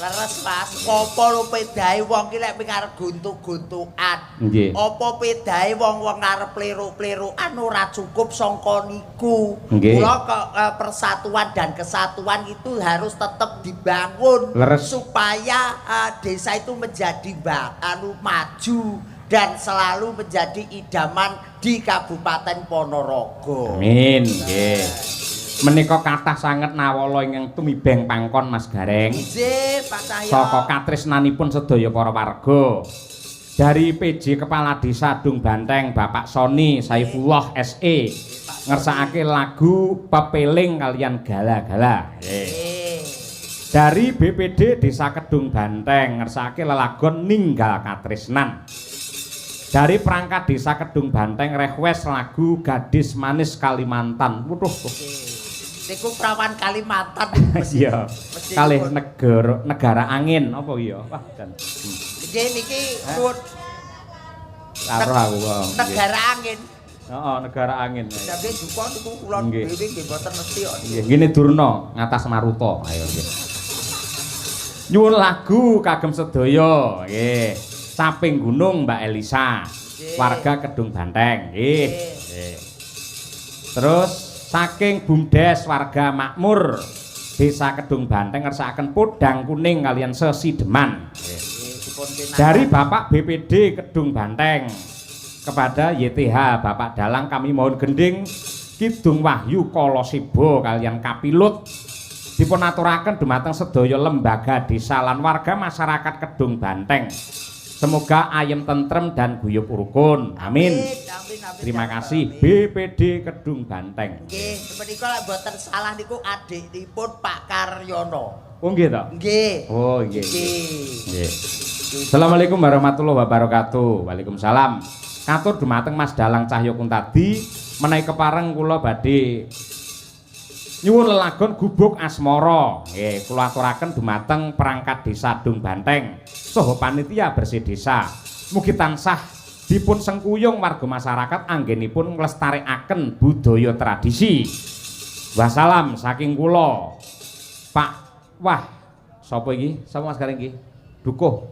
Leres Mas, apa lho pedahe wong ki lek arep guntuk-guntukan. Nggih. Apa pedahe wong-wong arep plero-plerokan ora cukup sangka niku. Nggih. Kula persatuan dan kesatuan itu harus tetap dibangun Leres. supaya desa itu menjadi maju dan selalu menjadi idaman di Kabupaten Ponorogo. Amin. Nggih. Menika kathah sanget nawala ingkang tumibeng pangkon Mas Gareng. Nggih, Pak Cahya. Saka katresnanipun sedaya para warga. Dari PJ Kepala Desa Dung Banteng Bapak Soni Saifullah SE ngersakake lagu Pepeling kalian Gala-gala. Dari BPD Desa Kedung Banteng ngersakake lelagon Ninggal Katresnan. Dari perangkat Desa Kedung Banteng request lagu Gadis Manis Kalimantan. Waduh. Niku prawan Kalimantan. Iya. Kalih negara angin apa iya? Wah, dan. Nggih niki nuwun Karo aku kok. negara angin. Heeh, negara angin. Tapi duka niku kula Nggih. dhewe nggih mboten mesti kok. Nggih, ngene Durna ngatas Maruta. Ayo nggih. Nyuwun lagu kagem sedaya. Nggih. Saping Gunung Mbak Elisa. Warga Kedung Banteng. Nggih. Nggih. Terus saking Bumdes warga makmur Desa Kedung Banteng ngersakaken podang kuning kalian sesideman. Dari Bapak BPD Kedung Banteng kepada YTH Bapak Dalang kami mohon gending Kidung Wahyu Kolosibo kalian Kapilut dipun aturaken dumateng sedaya lembaga desa lan warga masyarakat Kedung Banteng. Semoga ayem tentrem dan guyub rukun. Amin. Terima kasih BPD Kedung Banteng. Nggih, menika lek mboten salah niku adikipun Pak Karyono. Oh nggih to? Nggih. Oh nggih. Nggih. Assalamualaikum warahmatullahi wabarakatuh. Waalaikumsalam. Katur dumateng Mas Dalang Cahyo Kuntadi menawi kepareng kula badhe nyuwun lelagon Gubuk Asmara. Nggih, kula aturaken dumateng perangkat Desa Dung Banteng saha panitia bersih desa. Mugi tansah dipun sengkuyung warga masyarakat anggenipun nglestarekaken budaya tradisi. Wassalam saking kula. Pak Wah, sapa iki? Sapa Mas Gareng iki? Dukuh.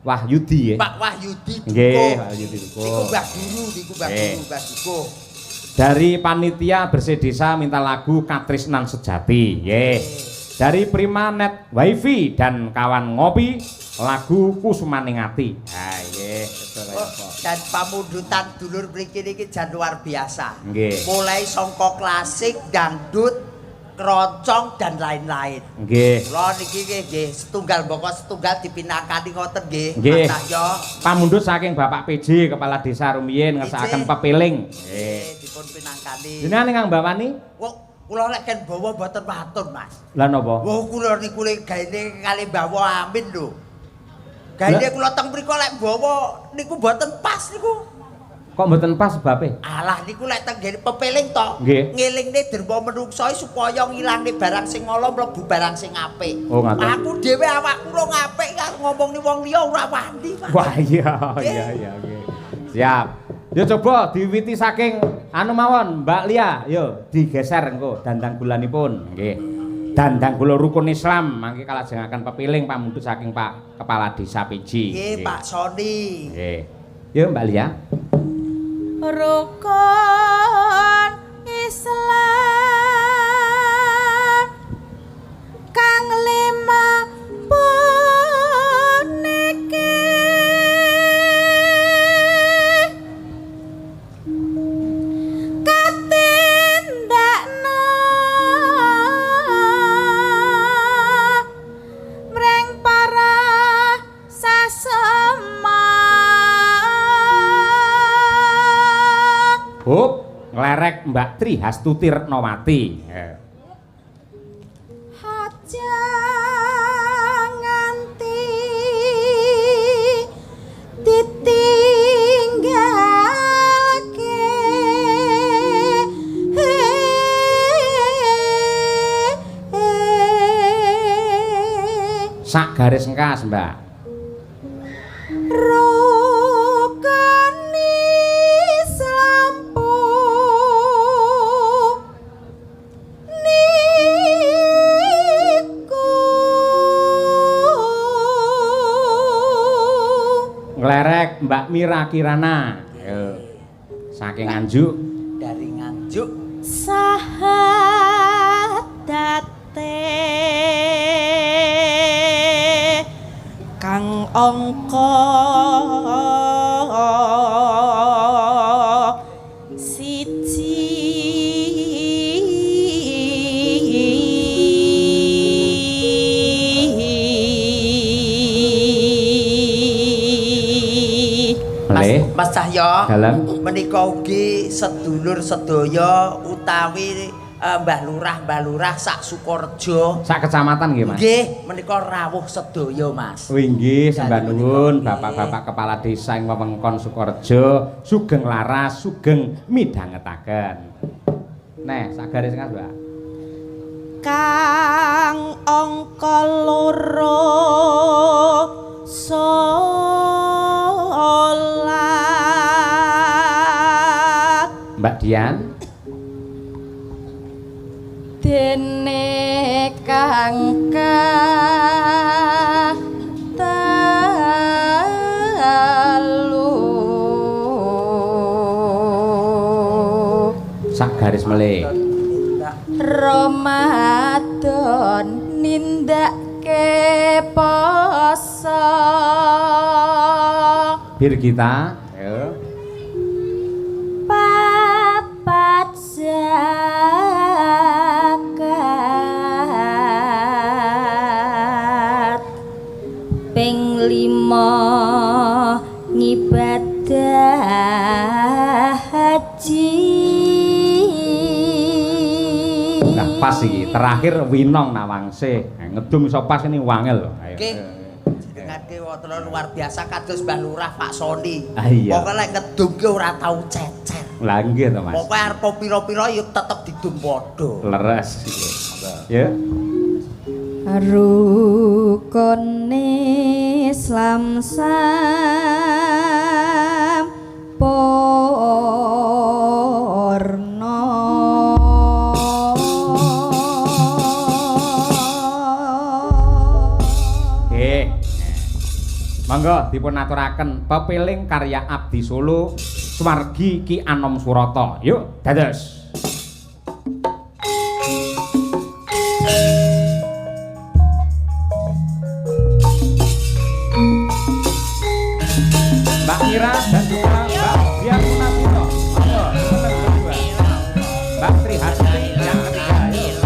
Wahyudi ya. Pak Wahyudi Dukuh. Nggih, Wahyudi Dukuh. Niku Mbah Guru, niku Mbah Guru, Mbah Dukuh. Dari panitia bersih desa minta lagu Katresnan Sejati. Nggih. Dari Primanet Wifi dan kawan ngopi lagu Kusumaning Ati. Ha nggih, Dan pamundutan dulur mriki niki jan luar biasa. Nggih. Mulai songkok klasik, dangdut, keroncong dan lain-lain. Nggih. Kula niki nggih setunggal mboko setunggal dipinakani ngoten nggih. Nggih. Mas Cahyo. Pamundhut saking Bapak PJ Kepala Desa Rumiyin ngersakaken Pepeling. Nggih, dipun pinangkani. Jenengan ingkang bawani? Kula lek ken bawa mboten matur, Mas. Lah napa? Wah, kula niku lek gaene kali bawa amin lho. Gaene kula teng mriku lek bawa niku mboten pas niku. Kok mboten pas sebabe? Alah niku lek teng gene pepeling to. Nggih. Ngelingne derma menungso supaya ngilangne barang sing ala mlebu barang sing apik. Oh, ngaten. Aku dhewe awakku ora ngapik karo ngomongni wong liya ora wani, Mas. Wah iya nggih. Siap. Yo coba diwiwiti saking anu mawon Mbak Lia, yo digeser engko dandang gulanipun. Nggih. Dandang gula rukun Islam mangke kalajengaken pepiling pamundhut saking Pak Kepala Desa PJ. Nggih, Pak Soni. Nggih. Yuk Mbak Lia. Rukun Islam kang lima puniki katindakna mreng para sasema. Hup, nglerek Mbak Tri Hastuti Retnowati. Aja nganti ditinggalke Sak garis engkas, Mbak. Rukun Islam Nglerek Mbak Mira Kirana. Ayo. Saking Nganjuk. Dari Nganjuk. Sahadate kang angka siji Mas Cahya, Dalem. menika ugi sedulur sedaya utawi Mbah Lurah sak Sukorejo. Sak kecamatan nggih, Mas. Nggih, menika rawuh sedaya, Mas. Oh inggih, sembah nuwun Bapak-bapak kepala desa ing wewengkon Sukorejo, sugeng laras, sugeng midhangetaken. Neh, sak garis engkas, Mbak. Kang angka loro salat Mbak Dian. dene kang katalu Sak garis melih. Ramadan nindake poso Bir kita. Ayo. papat zakat ping 5 ngibadah haji. Nah, pas iki. Terakhir Winong Nawangse. Ngedum iso pas ini wangel lho. Ayo. Nggih. Jenengake wonten luar biasa kados Mbah Lurah Pak Soni. Ah, iya. Pokoke lek ngedum ki ora tau cecer. Lah nggih to, Mas. Pokoke arep pira-pira ya tetep didum padha. Leres. Ya. Rukun Islam sampurna. Nggih. Monggo dipun aturaken pepiling karya Abdi Solo Sumargi Ki Anom Surata. Yuk, dados. Mbak Mira dan juga Mbak Dian Munafito. Monggo, nomor kedua. Mbak Tri Hastuti yang ketiga. Yuk.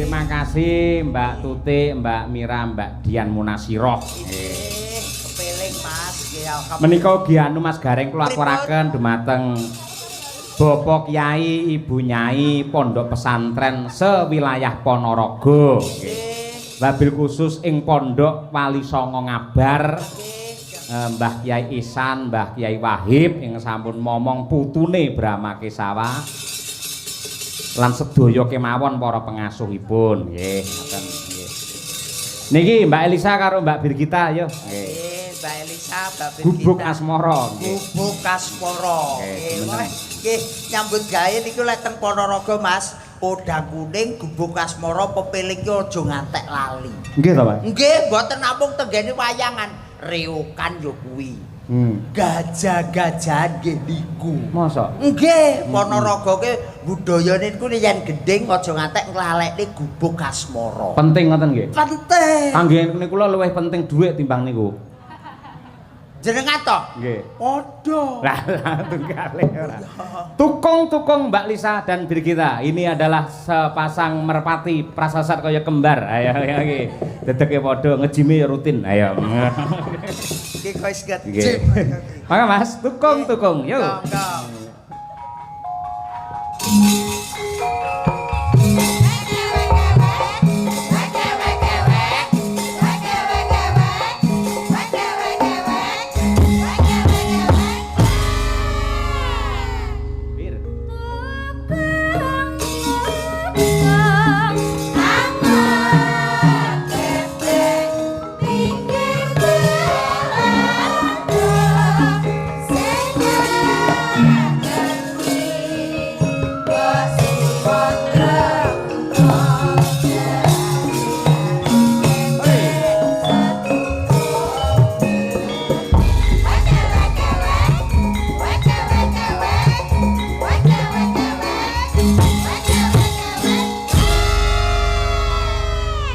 Terima kasih Mbak Tutik, Mbak Mira, Mbak Dian Munasiroh. Kepeling Mas, nggih alhamdulillah. Menika ugi anu Mas Gareng kula aturaken dumateng Bapak Kyai, Ibu Nyai Pondok Pesantren sewilayah Ponorogo. Wabil khusus ing Pondok Wali Songo Ngabar. Mbah Kyai Ihsan, Mbah Kyai Wahib ing sampun momong putune Brahma Kesawa. Lan sedaya kemawon para pengasuhipun nggih ngoten nggih. Niki Mbak Elisa karo Mbak Birgita yo nggih. Mbak Elisa, Mbak Birgita. Gubuk Asmara nggih. Gubuk Asmara. Nggih, nggih nyambut gawe niku lek teng Ponorogo Mas, podang kuning Gubuk Asmara pepeling ki aja ngantek lali. Nggih to, Pak? Nggih, mboten namung tenggene wayangan, rewokan yo kuwi. Gajah-gajahan nggih niku. Mosok? Nggih, Ponorogo ki budayane niku yen gending aja ngantek nglalekne Gubuk Asmara. Penting ngoten nggih. Penting. Kangge kula luwih penting dhuwit timbang niku. Jenengan to? Nggih. Padha. Lah tunggale ora. Tukung-tukung Mbak Lisa dan Birgita. Ini adalah sepasang merpati prasasat kaya kembar. Ayo nggih. Dedeke padha ngejime rutin. Ayo. Iki wis Nggih. ngejim. Maka Mas, tukung-tukung. Yo.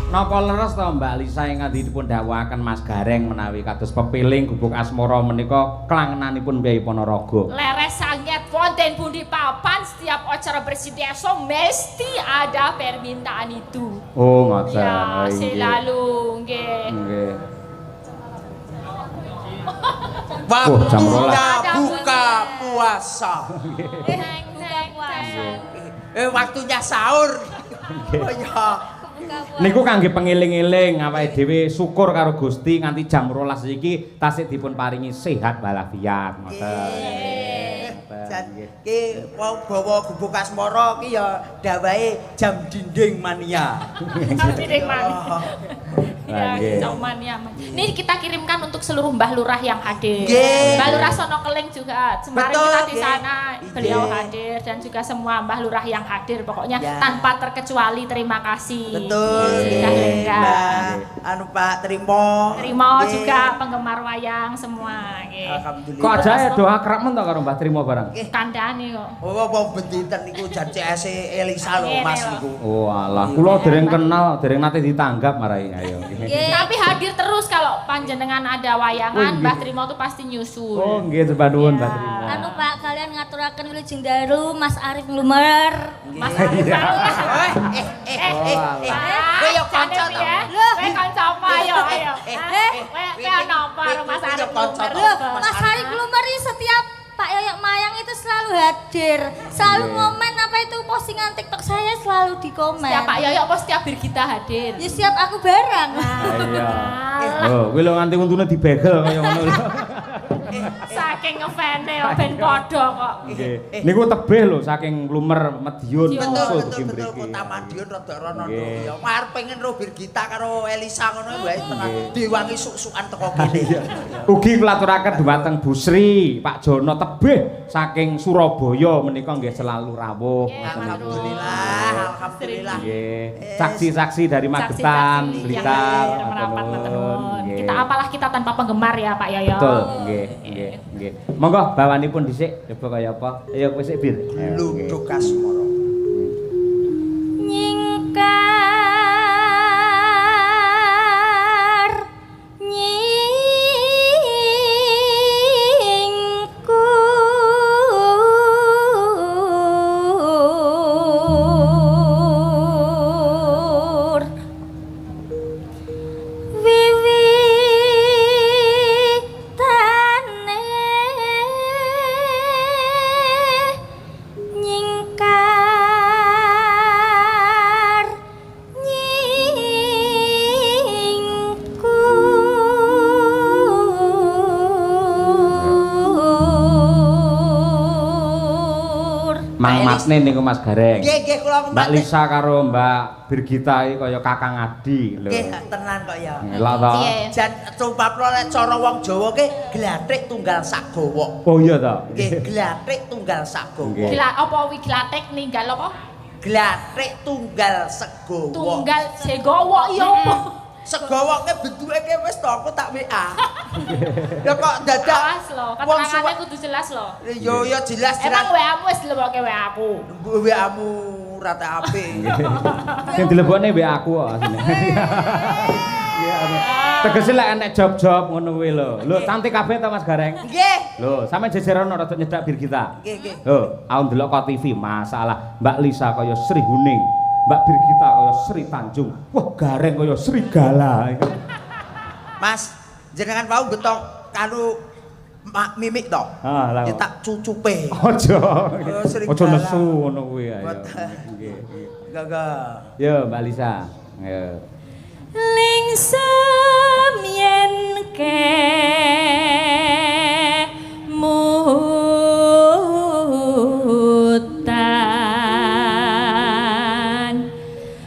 Napa leres to Mbak Lisa ingkang dipun dawuhaken Mas Gareng menawi kados pepiling Gubuk Asmara menika klangenanipun Mbah Ponorogo. Leres sanget wonten pundi papan setiap acara bersih desa mesti ada permintaan itu. Oh, ngoten. Ya, Nggih. selalu nggih. Nggih. Waktunya jam 12. buka puasa. Waktunya sahur. Oh ya. Niku kangge pengiling-iling awake dhewe syukur karo Gusti nganti jam 12 iki tasih dipun paringi sehat walafiat ngoten. Ki wong bawa Gubuk Asmara ki ya dawahe jam dinding mania. Jam dinding mania. Nah, Ya, cuman ya. Ini kita kirimkan untuk seluruh Mbah Lurah yang hadir. Nggih. Mbah Lurah Sono Keling juga. Kemarin Betul, kita di nggih. sana beliau Nggih. hadir dan juga semua Mbah Lurah yang hadir. Pokoknya Ya. tanpa terkecuali terima kasih. Betul. Sudah lengkap. Mbak, anu Pak Trimo. Trimo Nggih. juga penggemar wayang semua. Nggih. Alhamdulillah. Kok aja doa akrab men to karo Mbah Trimo barang. Kandhane kok. Oh, apa benditen niku jan CS Elisa lho Mas niku. Oh alah, kula dereng kenal, dereng nate ditanggap marai ayo. Tapi hadir terus kalau panjenengan ada wayangan, Oh, nggih. Mbah Trimo tuh pasti nyusul. Oh nggih sembah nuwun Mbah Trimo. Anu Pak, kalian ngaturaken wilujeng daru Mas Arif Nglumer. Mas Arif Marulah. Kowe yo kanca to. ya. Kowe kanca apa ayo ayo. Kowe ana apa karo Mas Arif kanca to. Loh, Mas Arif Nglumer ini setiap Pak Yoyok Mayang itu selalu hadir, selalu ngomen apa itu postingan TikTok saya selalu dikomen. Setiap Pak Yoyok apa setiap Birgita hadir? Ya setiap aku bareng. Iya. Oh, kuwi lho nganti untune dibegel kaya ngono lho. Saking ngefane kok ben padha kok. Nggih. Niku tebih lho saking Lumer Madiun Betul, usul Betul dugi betul mriki. Kota Madiun rada rono Nggih. ya. Arep pengen ro Birgita karo Elisa ngono wae tenang. Diwangi suk-sukan teko kene. Ugi kulaturaken dumateng Bu Sri, Pak Jono tebih saking Surabaya menika nggih selalu rawuh ngoten niku. Alhamdulillah, alhamdulillah. Nggih. Saksi-saksi dari Magetan, Saksi-saksi yang Blitar, hadir merapat matur nuwun. Nggih. Kita apalah kita tanpa penggemar ya Pak Yoyo. Betul, nggih, nggih, nggih. Monggo bawanipun dhisik coba kaya apa? Ayo kowe sik Bir. Ayo, nggih. Luduk Asmara. Nyingkar nyingku Mangmatne niku Mas Gareng. Nggih kula Mbak mangmatne. Lisa karo Mbak Birgita iki kaya kakang adi lho. Nggih tenan kok ya. Lha to. Piye? Jan sumpapno nek cara wong Jawa ki glathik tunggal sak gawa. Oh iya to. Nggih glathik tunggal sak gawa. Nggih. Gila apa wi glatek ninggal apa? Glathik tunggal segawa. Tunggal segowo iya apa? Segawa ki bentuke ki wis to aku tak WA. Ya kok dadak Jelas loh, wong keterangannya kudu jelas loh. Yo yo jelas Emang jelas. WA-mu wis dilebokke WA-ku. WA-mu rata apik. Sing dilebokne mbek aku kok asline. Iya. Tegese lek enek job-job ngono kuwi lho. Lho cantik kabeh to Mas Gareng. Nggih. Lho, sampe jejeran rada nyedak Birgita. Nggih nggih. Lho, aku ndelok kok TV, masalah Mbak Lisa kaya Sri Huning, Mbak Birgita kaya Sri Tanjung. Wah, Gareng kaya Srigala. Mas, jenengan wau getok karo mimik to. Ah, lah. Ya tak cucupe. Ojo. Srigala. Ojo nesu ngono kuwi ayo. Boten. Nggih. Gaga. Yo, Mbak Lisa. Ayo. Lingsem yen kemutan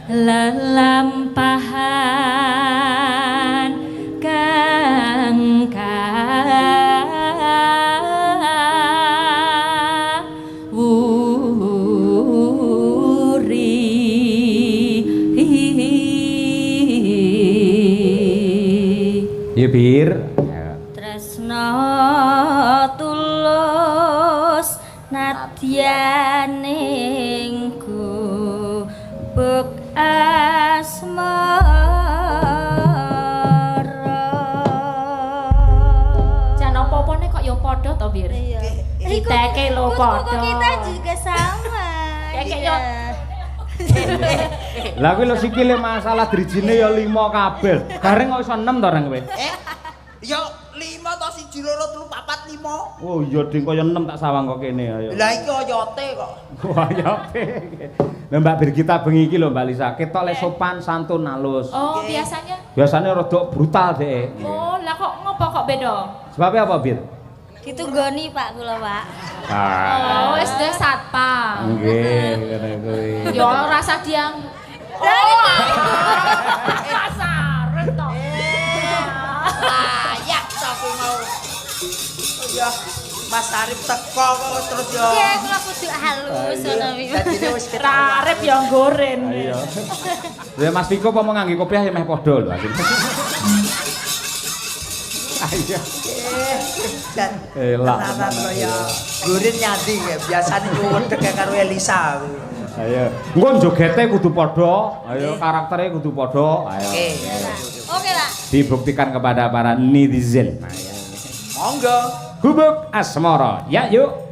lelampahan kang Yo, Bir. tresno tulus nadyaning gubuk asmara. Jan apa-apane kok ya padha to, Bir? Iya. Diteke lho padha. Kuku kita juga sama. Kayak Iya. Lah kuwi lho sikile masalah drijine ya 5 kabel. Gareng kok iso 6 to reng kowe? Yo 5 to 1 2 3 4 5. Oh iya ding kaya 6 tak sawang kok kene ayo. Lah iki oyote kok. Wah ya. Lah Mbak Birgita bengi iki lho Mbak Lisa, ketok le sopan santun halus. Oh, biasanya. Biasanya rada brutal dhek. Oh, lah kok ngopo kok beda? Sebabnya apa, Bir? Ditunggoni Pak kula, Pak. Oh, wis duwe satpam. Nggih, ngene kuwi. Ya rasa diang. Oh. Kasar to. Layak to kuwi mau. Oh ya, Mas Arif teko kok terus yo. Iya, kula kudu halus ngono iki. Dadine wis ketawa. Arep ya goren. Ayo. Ya Mas Piko apa mau ngangge kopiah ya meh padha lho asline. Ayo. Dan Elak. tenanan kok ya. Gurin nyandi ya, biasane nyuwedeg karo Elisa. Ayo. Engko jogete kudu padha, ayo karaktere kudu padha. Ayo. Oke. Oke, Pak. Dibuktikan kepada para netizen. Ayo. Monggo. Gubuk Asmara. Ya, yuk.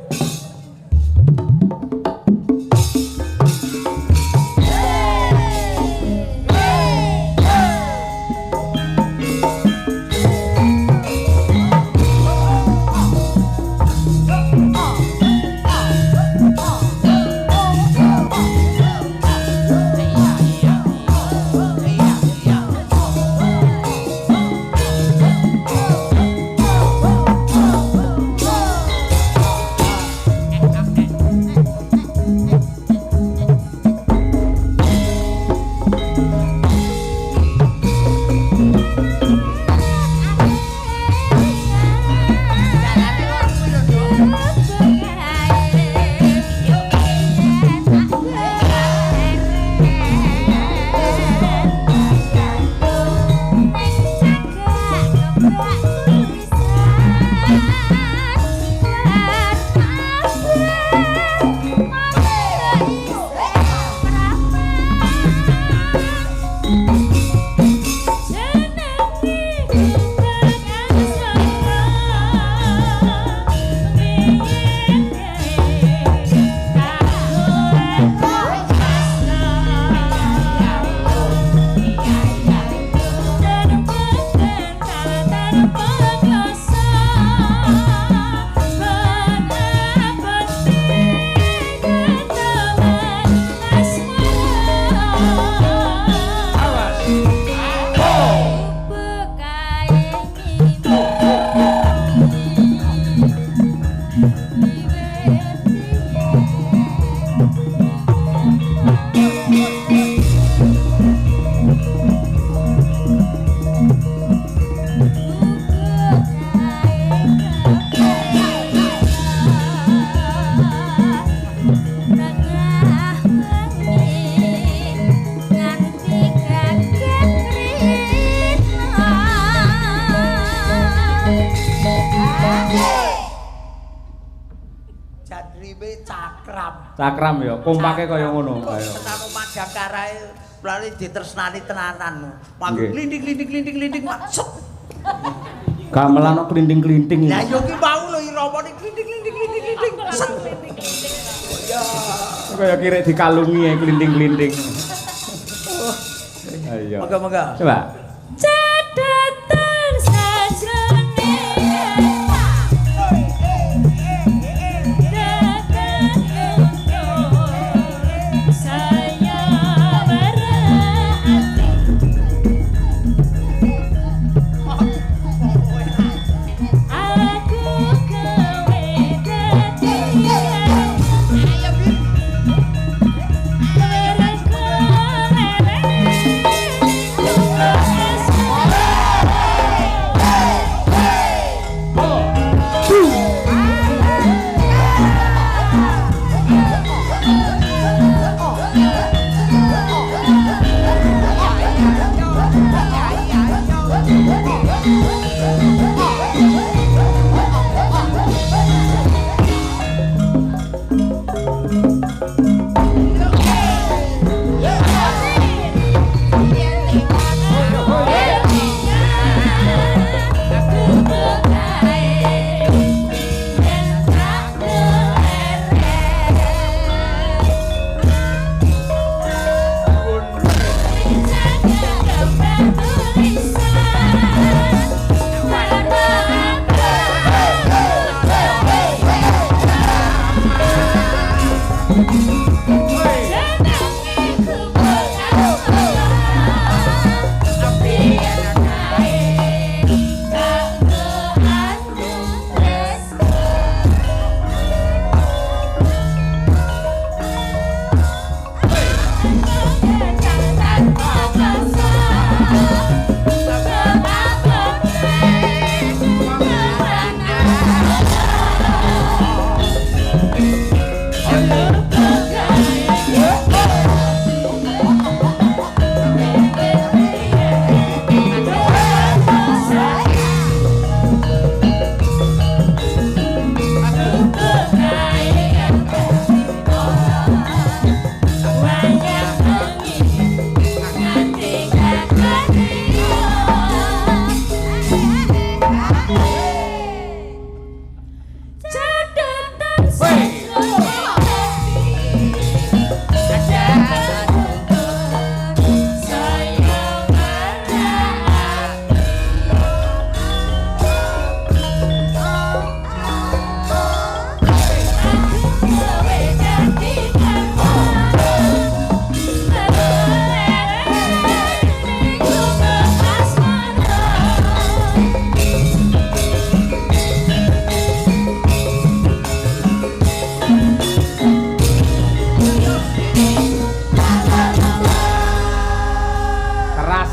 cakram. Cakram ya, kompake kaya ngono. Kok Ayo. tenan Madangkara lali ditresnani tenanan. Nggih. Klinting masuk. Gamelan kok klinting-klinting. Lah yo ki mau lho iramane klinting. Set. Kaya kira dikalungi ya klinting-klinting. Ayo. Moga-moga. Coba. Catatan sajrone saya berarti aku kowe dadi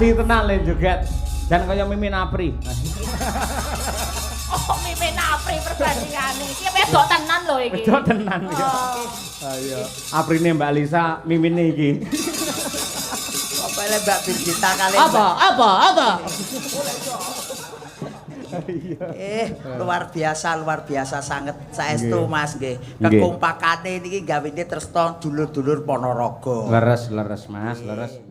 Tenan le joget. Jan kaya Mimin Apri. Oh, Mimin Apri perbandingane. Iki wedok tenan lho iki. Wedok tenan ya. Ayo. Aprine Mbak Lisa, Mimine iki. Apa le Mbak Birgita kali. Apa? Luar biasa sanget saestu Nggih. Mas nggih. Nggih. Kekompakane niki gawene tresna dulur-dulur Ponorogo. Leres Mas, leres.